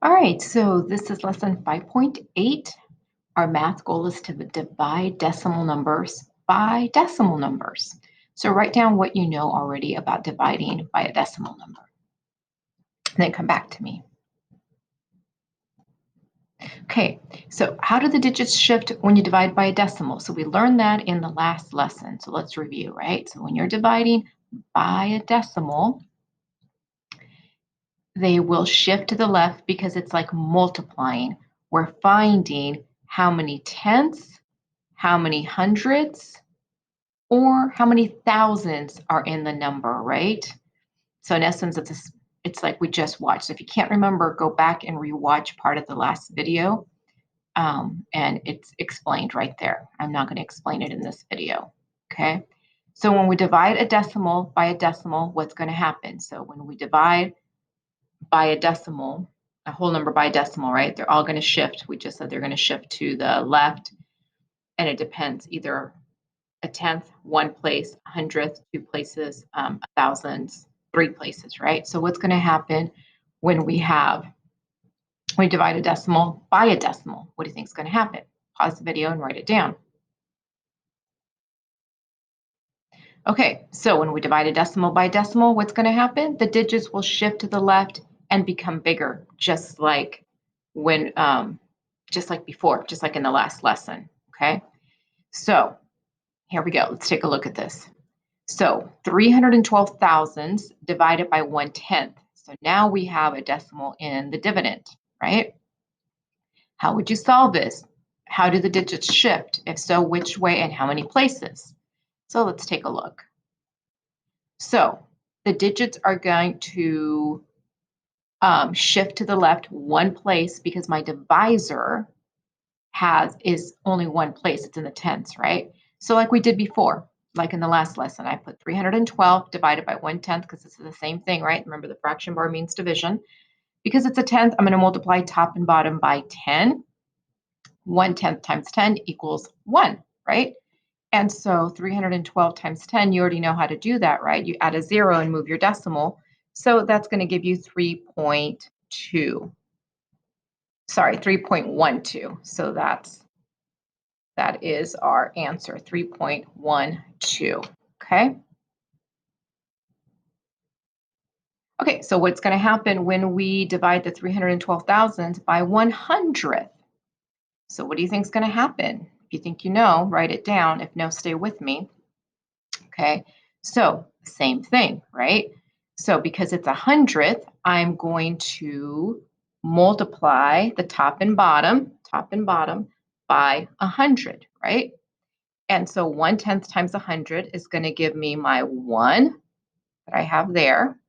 All right, so this is lesson 5.8. Our math goal is to divide decimal numbers by decimal numbers. So write down what you know already about dividing by a decimal number, and then come back to me. Okay, so how do the digits shift when you divide by a decimal? So we learned that in the last lesson. So let's review, right? So when you're dividing by a decimal, they will shift to the left because it's like multiplying. We're finding how many tenths, how many hundreds, or how many thousands are in the number, right? So in essence, it's like we just watched. So if you can't remember, go back and rewatch part of the last video, and it's explained right there. I'm not going to explain it in this video, okay? So when we divide a decimal by a decimal, what's going to happen? So when we divide by a decimal, a whole number by a decimal, right? They're all going to shift. We just said they're going to shift to the left, and it depends either a tenth, one place, a hundredth, two places, a thousandth, three places, right? So what's going to happen when we divide a decimal by a decimal? What do you think is going to happen? Pause the video and write it down. Okay, so when we divide a decimal by decimal, what's going to happen? The digits will shift to the left and become bigger, when, just like before, just like in the last lesson. Okay, so here we go. Let's take a look at this. So 312 thousandths divided by 1/10. So now we have a decimal in the dividend, right? How would you solve this? How do the digits shift? If so, which way and how many places? So let's take a look. So the digits are going to shift to the left one place because my divisor is only one place. It's in the tenths, right? So like we did before, like in the last lesson, I put 312 divided by 1/10 because this is the same thing, right? Remember, the fraction bar means division. Because it's a tenth, I'm going to multiply top and bottom by 10. 1/10 times 10 equals 1, right? And so 312 times 10, you already know how to do that, right? You add a 0 and move your decimal. So that's going to give you 3.2. Sorry, 3.12. So that is our answer, 3.12. Okay. Okay, so what's going to happen when we divide the 312,000 by 100th? So what do you think is going to happen? If you think you know, write it down. If no, stay with me. Okay, so same thing, right? So because it's 100th, I'm going to multiply the top and bottom by 100, right? And so 1/10 times 100 is going to give me my 1 that I have there.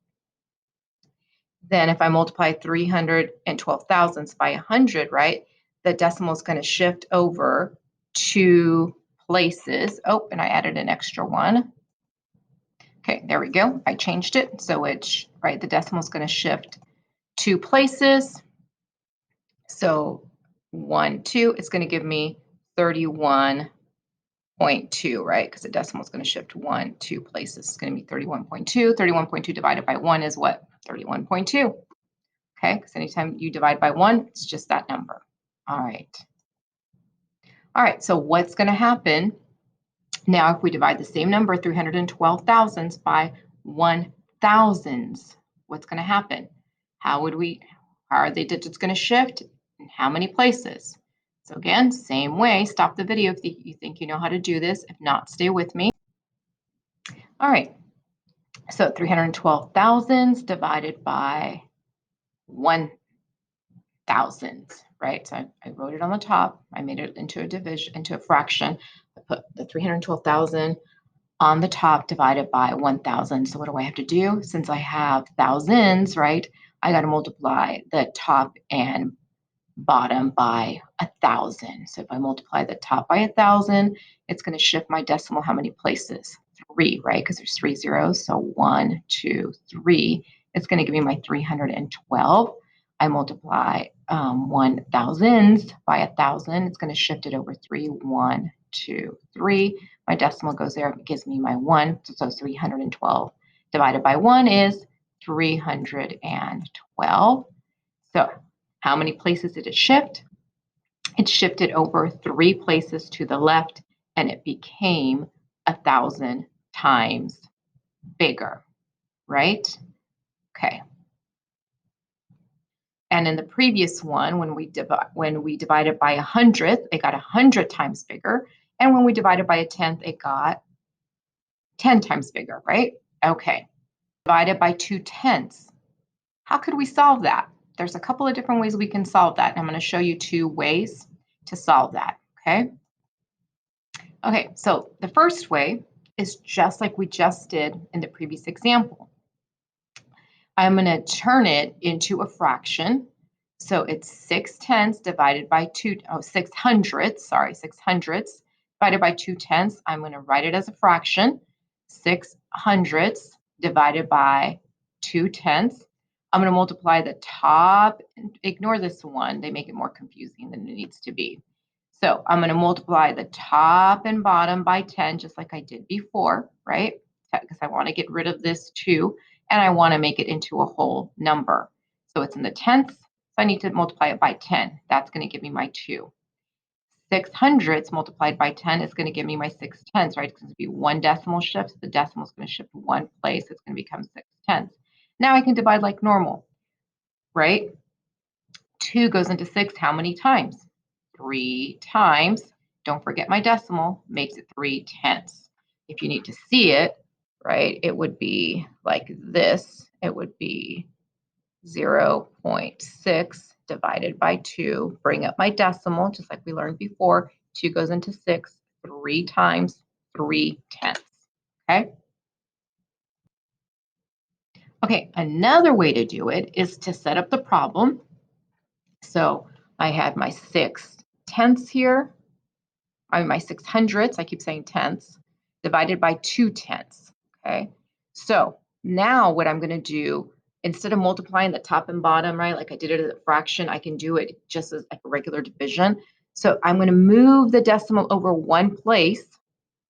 Then if I multiply 312 thousandths by 100, right, the decimal is going to shift over 2 places. Oh, and I added an extra 1. Okay, there we go. I changed it. So it's, right, the decimal is going to shift 2 places. So 1, 2, it's going to give me 31.2, right? Because the decimal is going to shift 1, 2 places. It's going to be 31.2. 31.2 divided by 1 is what? 31.2. Okay, because anytime you divide by 1, it's just that number. All right. All right, so what's going to happen now if we divide the same number, 312 thousandths, by 1,000ths? What's going to happen? How are the digits going to shift? And how many places? So again, same way, stop the video if you think you know how to do this. If not, stay with me. All right, so 312 thousandths divided by 1,000, right? So I wrote it on the top. I made it into a division, into a fraction. I put the 312,000 on the top divided by 1,000. So what do I have to do? Since I have thousands, right, I got to multiply the top and bottom by 1,000. So if I multiply the top by 1,000, it's going to shift my decimal how many places? 3, right? Because there's 3 zeros. So 1, 2, 3. It's going to give me my 312. I multiply 1,000 by 1,000. It's going to shift it over 3. 1, 2, 3. My decimal goes there. It gives me my 1. So 312 divided by 1 is 312. So How many places did it shift? It shifted over 3 places to the left, and it became 1,000 times bigger, right? Okay. And in the previous one, when we divided by 100th, it got 100 times bigger. And when we divided by a tenth, it got 10 times bigger, right? Okay. Divided by 2/10. How could we solve that? There's a couple of different ways we can solve that. I'm going to show you 2 ways to solve that, okay? Okay, so the first way is just like we just did in the previous example. I'm going to turn it into a fraction. So it's 6/10 divided by 600, sorry, 600 divided by 2/10. I'm going to write it as a fraction. 600 divided by 2/10. I'm going to multiply the top, ignore this one, they make it more confusing than it needs to be. So I'm going to multiply the top and bottom by 10, just like I did before, right? Because I want to get rid of this 2, and I want to make it into a whole number. So it's in the tenths, so I need to multiply it by 10. That's going to give me my 2. 600 multiplied by 10 is going to give me my 6/10, right? It's going to be 1 decimal shift. The decimal is going to shift 1 place. It's going to become 6/10. Now I can divide like normal, right? 2 goes into 6 how many times? 3 times. Don't forget my decimal, makes it 3/10. If you need to see it, right, it would be like this. It would be 0.6 divided by 2. Bring up my decimal, just like we learned before. 2 goes into 6 3 times, 3/10. Okay? Okay, another way to do it is to set up the problem. So I had my 6/10 here, my 600s, I keep saying tenths, divided by 2/10. Okay, so now what I'm going to do, instead of multiplying the top and bottom, right, like I did it as a fraction, I can do it just as like a regular division. So I'm going to move the decimal over 1 place.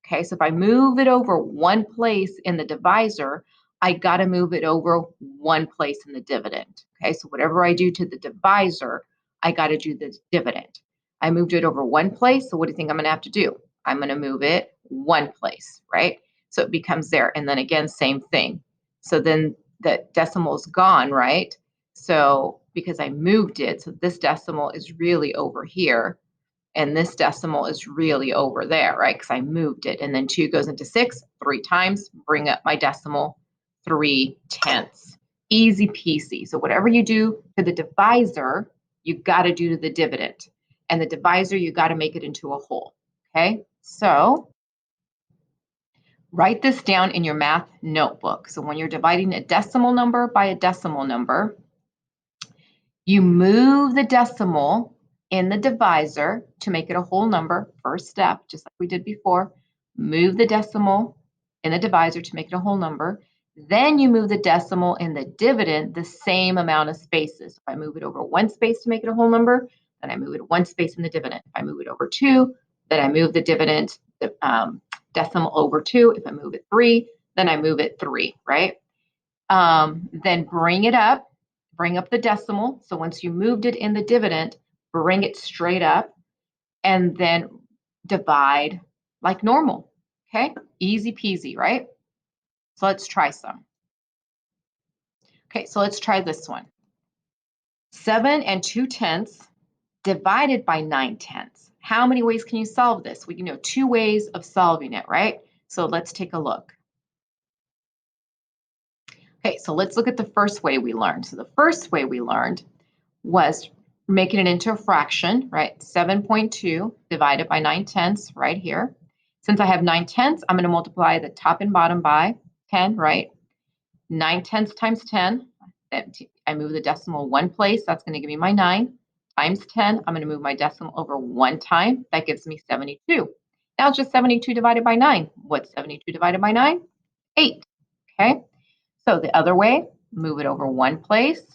Okay, so if I move it over 1 place in the divisor, I got to move it over 1 place in the dividend. Okay, so whatever I do to the divisor, I got to do the dividend. I moved it over 1 place, so what do you think I'm going to have to do? I'm going to move it 1 place, right? So it becomes there. And then again, same thing. So then the decimal is gone, right? So because I moved it, so this decimal is really over here. And this decimal is really over there, right? Because I moved it. And then 2 goes into 6 3 times, bring up my decimal, 3/10. Easy peasy. So whatever you do to the divisor, you got to do to the dividend. And the divisor, you got to make it into a whole. Okay? So write this down in your math notebook. So when you're dividing a decimal number by a decimal number, you move the decimal in the divisor to make it a whole number, first step, just like we did before. Move the decimal in the divisor to make it a whole number. Then you move the decimal in the dividend the same amount of spaces. If I move it over 1 space to make it a whole number, then I move it 1 space in the dividend. If I move it over 2, then I move the dividend, the decimal over 2. If I move it 3, then I move it 3, right? Then bring up the decimal. So once you moved it in the dividend, bring it straight up and then divide like normal. Okay, easy peasy, right? So let's try some. Okay, so let's try this one. 7 2/10 divided by 9/10. How many ways can you solve this? We know 2 ways of solving it, right? So let's take a look. Okay, so let's look at the first way we learned. So the first way we learned was making it into a fraction, right? 7.2 divided by 9/10 right here. Since I have 9/10, I'm going to multiply the top and bottom by 10, right? 9/10 times 10, I move the decimal 1 place, that's going to give me my 9, times 10, I'm going to move my decimal over 1 time, that gives me 72. Now it's just 72 divided by 9. What's 72 divided by 9? 8, okay? So the other way, move it over 1 place.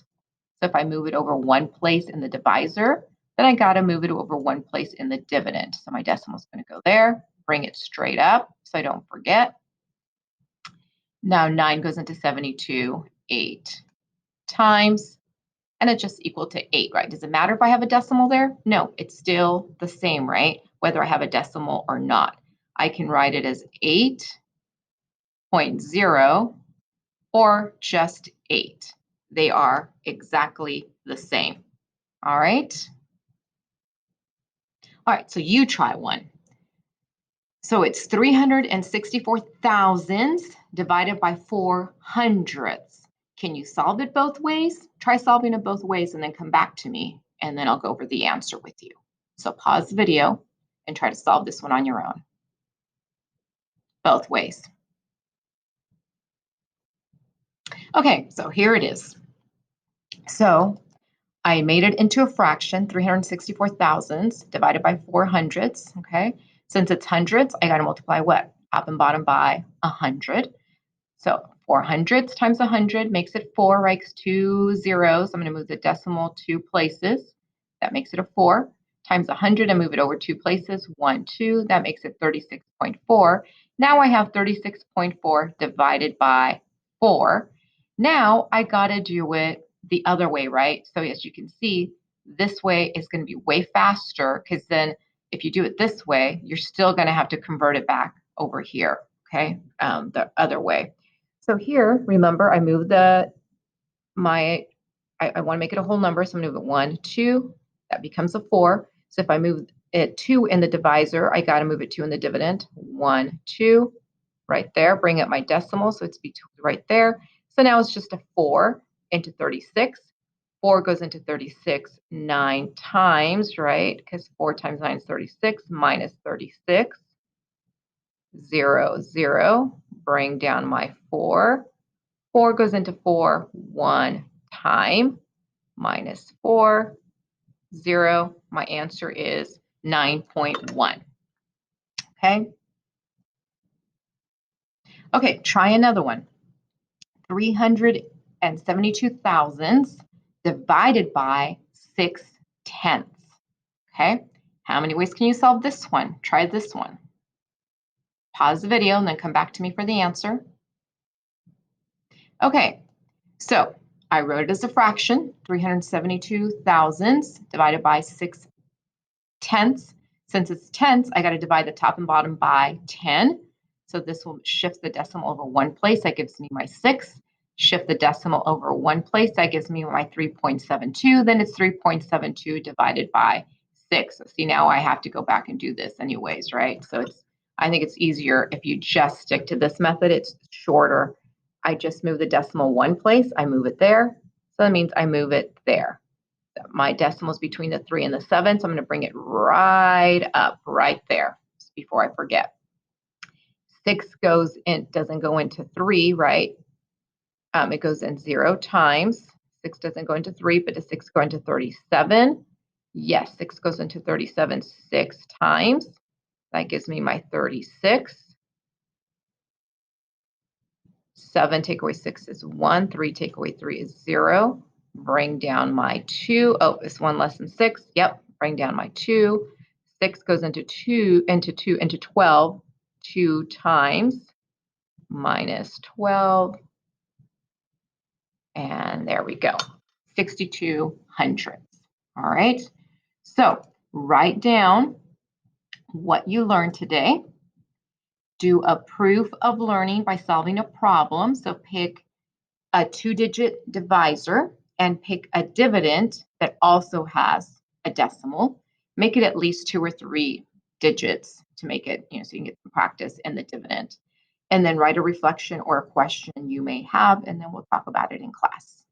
So if I move it over 1 place in the divisor, then I got to move it over 1 place in the dividend. So my decimal is going to go there, bring it straight up so I don't forget. Now 9 goes into 72 8 times, and it's just equal to 8, right? Does it matter if I have a decimal there? No, it's still the same, right? Whether I have a decimal or not. I can write it as 8.0 or just 8. They are exactly the same. All right. All right, so you try one. So it's 364 thousandths divided by 4 hundredths. Can you solve it both ways? Try solving it both ways and then come back to me, and then I'll go over the answer with you. So pause the video and try to solve this one on your own. Both ways. Okay, so here it is. So I made it into a fraction, 364 thousandths divided by 4 hundredths, okay? Since it's hundredths, I gotta multiply what? Top and bottom by 100. So 4 hundredths times 100 makes it 4, right? 'Cause 2 zeros. I'm gonna move the decimal 2 places. That makes it a 4. Times 100 and move it over 2 places. 1, 2. That makes it 36.4. Now I have 36.4 divided by 4. Now I gotta do it the other way, right? So as you can see, this way is gonna be way faster because then if you do it this way, you're still gonna have to convert it back over here, okay? The other way. So here, remember, I moved I want to make it a whole number, so I'm going to move it 1, 2, that becomes a 4. So if I move it 2 in the divisor, I got to move it 2 in the dividend. 1, 2, right there. Bring up my decimal, so it's right there. So now it's just a 4 into 36. 4 goes into 36 9 times, right? Because 4 times 9 is 36 minus 36. 0, 0. Bring down my 4. 4 goes into 4 one time, minus 4, 0. My answer is 9.1. Okay? Okay, try another one. 372 thousandths divided by 6 tenths. Okay? How many ways can you solve this one? Try this one. Pause the video and then come back to me for the answer. Okay, so I wrote it as a fraction, 372 thousandths divided by 6 tenths. Since it's tenths, I got to divide the top and bottom by 10. So this will shift the decimal over one place. That gives me my 6. Shift the decimal over one place. That gives me my 3.72. Then it's 3.72 divided by 6. So see, now I have to go back and do this anyways, right? So I think it's easier if you just stick to this method. It's shorter. I just move the decimal one place. I move it there. So that means I move it there. My decimal is between the 3 and the 7, so I'm going to bring it right up, right there, before I forget. 6 doesn't go into 3, right? It goes in 0 times. 6 doesn't go into 3, but does 6 go into 37? Yes, 6 goes into 37 6 times. That gives me my 36. 7 take away 6 is 1. 3 take away 3 is 0. Bring down my 2. Oh, it's 1 less than 6. Yep, bring down my 2. 6 goes into 12 2 times, minus 12. And there we go, 62 hundredths. All right, so write down what you learned today. Do a proof of learning by solving a problem. So pick a 2-digit divisor and pick a dividend that also has a decimal. Make it at least 2 or 3 digits to make it, so you can get some practice in the dividend. And then write a reflection or a question you may have, and then we'll talk about it in class.